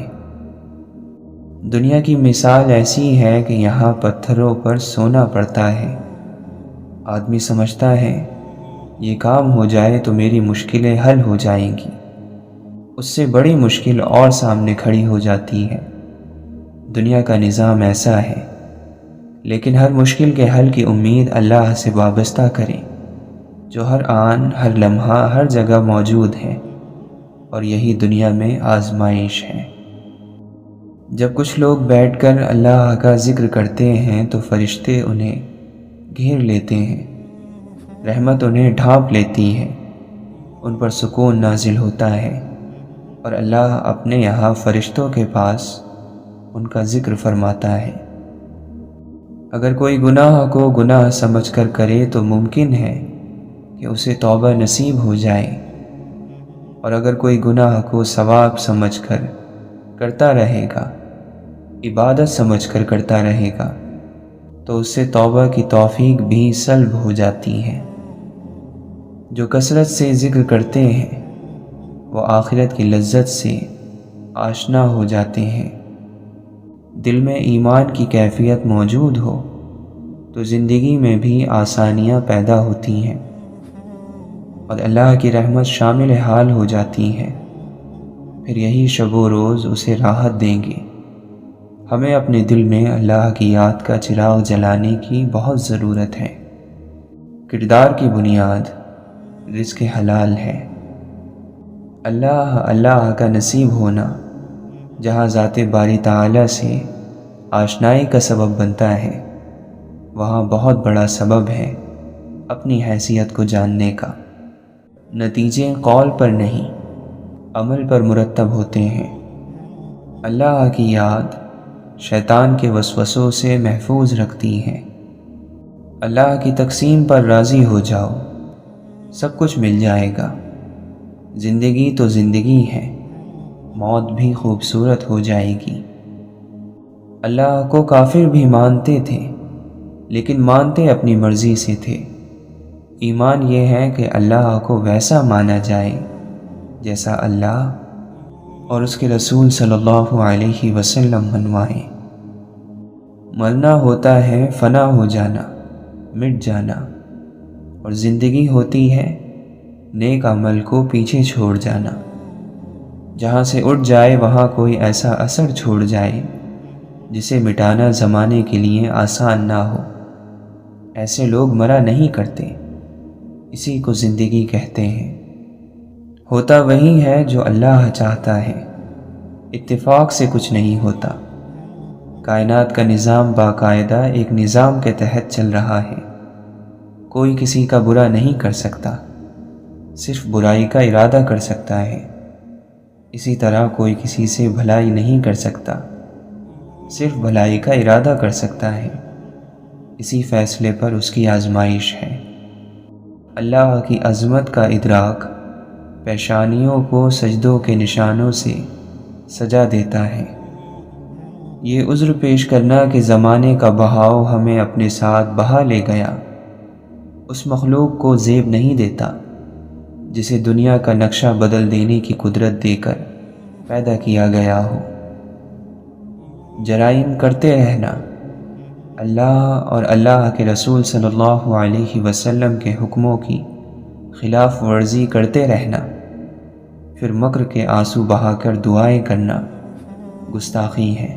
دنیا کی مثال ایسی ہے کہ یہاں پتھروں پر سونا پڑتا ہے۔ آدمی سمجھتا ہے یہ کام ہو جائے تو میری مشکلیں حل ہو جائیں گی، اس سے بڑی مشکل اور سامنے کھڑی ہو جاتی ہے۔ دنیا کا نظام ایسا ہے، لیکن ہر مشکل کے حل کی امید اللہ سے وابستہ کریں، جو ہر آن، ہر لمحہ، ہر جگہ موجود ہے، اور یہی دنیا میں آزمائش ہے۔ جب کچھ لوگ بیٹھ کر اللہ کا ذکر کرتے ہیں تو فرشتے انہیں گھیر لیتے ہیں، رحمت انہیں ڈھانپ لیتی ہے، ان پر سکون نازل ہوتا ہے، اور اللہ اپنے یہاں فرشتوں کے پاس ان کا ذکر فرماتا ہے۔ اگر کوئی گناہ کو گناہ سمجھ کر کرے تو ممکن ہے کہ اسے توبہ نصیب ہو جائے، اور اگر کوئی گناہ کو ثواب سمجھ کر کرتا رہے گا، عبادت سمجھ کر کرتا رہے گا، تو اس سے توبہ کی توفیق بھی سلب ہو جاتی ہے۔ جو کثرت سے ذکر کرتے ہیں وہ آخرت کی لذت سے آشنا ہو جاتے ہیں۔ دل میں ایمان کی کیفیت موجود ہو تو زندگی میں بھی آسانیاں پیدا ہوتی ہیں، اور اللہ کی رحمت شامل حال ہو جاتی ہے۔ پھر یہی شب و روز اسے راحت دیں گے۔ ہمیں اپنے دل میں اللہ کی یاد کا چراغ جلانے کی بہت ضرورت ہے۔ کردار کی بنیاد رزق حلال ہے۔ اللہ کا نصیب ہونا جہاں ذات باری تعالی سے آشنائی کا سبب بنتا ہے، وہاں بہت بڑا سبب ہے اپنی حیثیت کو جاننے کا۔ نتیجے قول پر نہیں، عمل پر مرتب ہوتے ہیں۔ اللہ کی یاد شیطان کے وسوسوں سے محفوظ رکھتی ہے۔ اللہ کی تقسیم پر راضی ہو جاؤ، سب کچھ مل جائے گا۔ زندگی تو زندگی ہے، موت بھی خوبصورت ہو جائے گی۔ اللہ کو کافر بھی مانتے تھے، لیکن مانتے اپنی مرضی سے تھے۔ ایمان یہ ہے کہ اللہ کو ویسا مانا جائے جیسا اللہ اور اس کے رسول صلی اللہ علیہ وسلم منوائیں۔ مرنا ہوتا ہے فنا ہو جانا، مٹ جانا، اور زندگی ہوتی ہے نیک عمل کو پیچھے چھوڑ جانا۔ جہاں سے اٹھ جائے وہاں کوئی ایسا اثر چھوڑ جائے جسے مٹانا زمانے کے لیے آسان نہ ہو۔ ایسے لوگ مرا نہیں کرتے، اسی کو زندگی کہتے ہیں۔ ہوتا وہی ہے جو اللہ چاہتا ہے، اتفاق سے کچھ نہیں ہوتا۔ کائنات کا نظام باقاعدہ ایک نظام کے تحت چل رہا ہے۔ کوئی کسی کا برا نہیں کر سکتا، صرف برائی کا ارادہ کر سکتا ہے۔ اسی طرح کوئی کسی سے بھلائی نہیں کر سکتا، صرف بھلائی کا ارادہ کر سکتا ہے۔ اسی فیصلے پر اس کی آزمائش ہے۔ اللہ کی عظمت کا ادراک پیشانیوں کو سجدوں کے نشانوں سے سجا دیتا ہے۔ یہ عذر پیش کرنا کہ زمانے کا بہاؤ ہمیں اپنے ساتھ بہا لے گیا، اس مخلوق کو زیب نہیں دیتا جسے دنیا کا نقشہ بدل دینے کی قدرت دے کر پیدا کیا گیا ہو۔ جرائم کرتے رہنا، اللہ اور اللہ کے رسول صلی اللہ علیہ وسلم کے حکموں کی خلاف ورزی کرتے رہنا، پھر مکر کے آنسو بہا کر دعائیں کرنا گستاخی ہے۔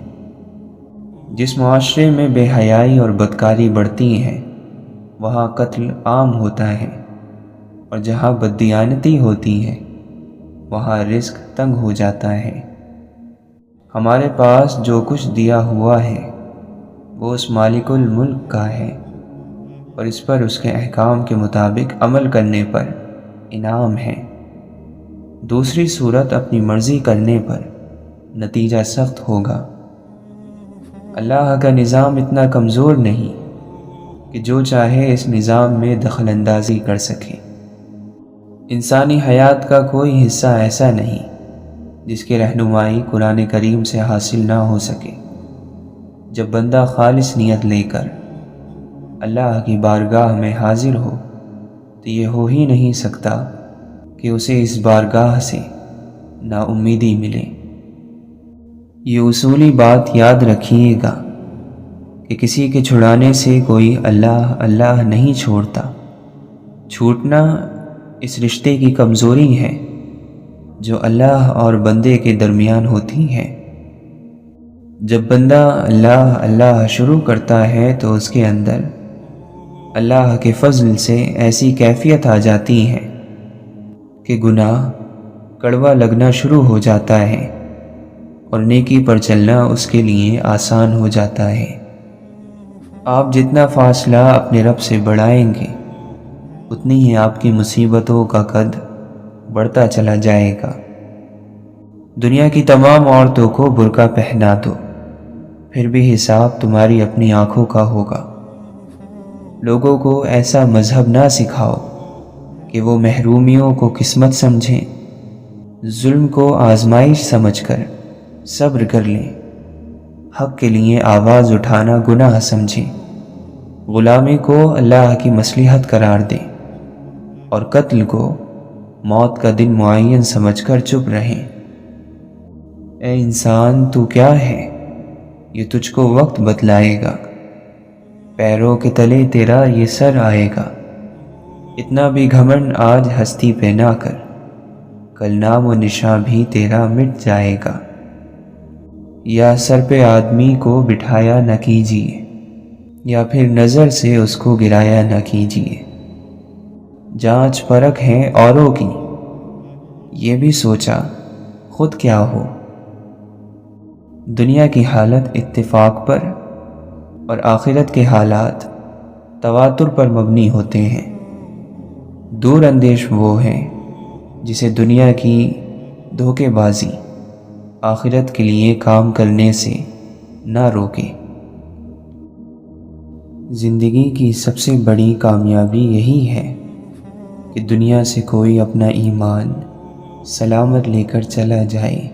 جس معاشرے میں بے حیائی اور بدکاری بڑھتی ہے وہاں قتل عام ہوتا ہے، اور جہاں بددیانتی ہوتی ہے وہاں رزق تنگ ہو جاتا ہے۔ ہمارے پاس جو کچھ دیا ہوا ہے وہ اس مالک الملک کا ہے اور اس پر اس کے احکام کے مطابق عمل کرنے پر انعام ہے۔ دوسری صورت اپنی مرضی کرنے پر نتیجہ سخت ہوگا۔ اللہ کا نظام اتنا کمزور نہیں کہ جو چاہے اس نظام میں دخل اندازی کر سکے۔ انسانی حیات کا کوئی حصہ ایسا نہیں جس کی رہنمائی قرآن کریم سے حاصل نہ ہو سکے۔ جب بندہ خالص نیت لے کر اللہ کی بارگاہ میں حاضر ہو تو یہ ہو ہی نہیں سکتا کہ اسے اس بارگاہ سے نا امیدی ملے۔ یہ اصولی بات یاد رکھیے گا کہ کسی کے چھڑانے سے کوئی اللہ اللہ نہیں چھوڑتا۔ چھوٹنا اس رشتے کی کمزوری ہے جو اللہ اور بندے کے درمیان ہوتی ہے۔ جب بندہ اللہ اللہ شروع کرتا ہے تو اس کے اندر اللہ کے فضل سے ایسی کیفیت آ جاتی ہے کہ گناہ کڑوا لگنا شروع ہو جاتا ہے اور نیکی پر چلنا اس کے لیے آسان ہو جاتا ہے۔ آپ جتنا فاصلہ اپنے رب سے بڑھائیں گے اتنی ہی آپ کی مصیبتوں کا قد بڑھتا چلا جائے گا۔ دنیا کی تمام عورتوں کو برقع پہنا دو، پھر بھی حساب تمہاری اپنی آنکھوں کا ہوگا۔ لوگوں کو ایسا مذہب نہ سکھاؤ کہ وہ محرومیوں کو قسمت سمجھیں، ظلم کو آزمائش سمجھ کر صبر کر لیں، حق کے لیے آواز اٹھانا گناہ سمجھیں، غلامی کو اللہ کی مصلحت قرار دیں اور قتل کو موت کا دن معین سمجھ کر چپ رہیں۔ اے انسان تو کیا ہے، یہ تجھ کو وقت بتلائے گا، پیروں کے تلے تیرا یہ سر آئے گا۔ اتنا بھی گھمنڈ آج ہستی پہ نہ کر، کل نام و نشاں بھی تیرا مٹ جائے گا۔ یا سر پہ آدمی کو بٹھایا نہ کیجیے یا پھر نظر سے اس کو گرایا نہ کیجیے۔ جانچ پرکھ ہے اوروں کی، یہ بھی سوچا خود کیا ہو۔ دنیا کی حالت اتفاق پر اور آخرت کے حالات تواتر پر مبنی ہوتے ہیں۔ دور اندیش وہ ہے جسے دنیا کی دھوکے بازی آخرت کے لیے کام کرنے سے نہ روکے۔ زندگی کی سب سے بڑی کامیابی یہی ہے کہ دنیا سے کوئی اپنا ایمان سلامت لے کر چلا جائے۔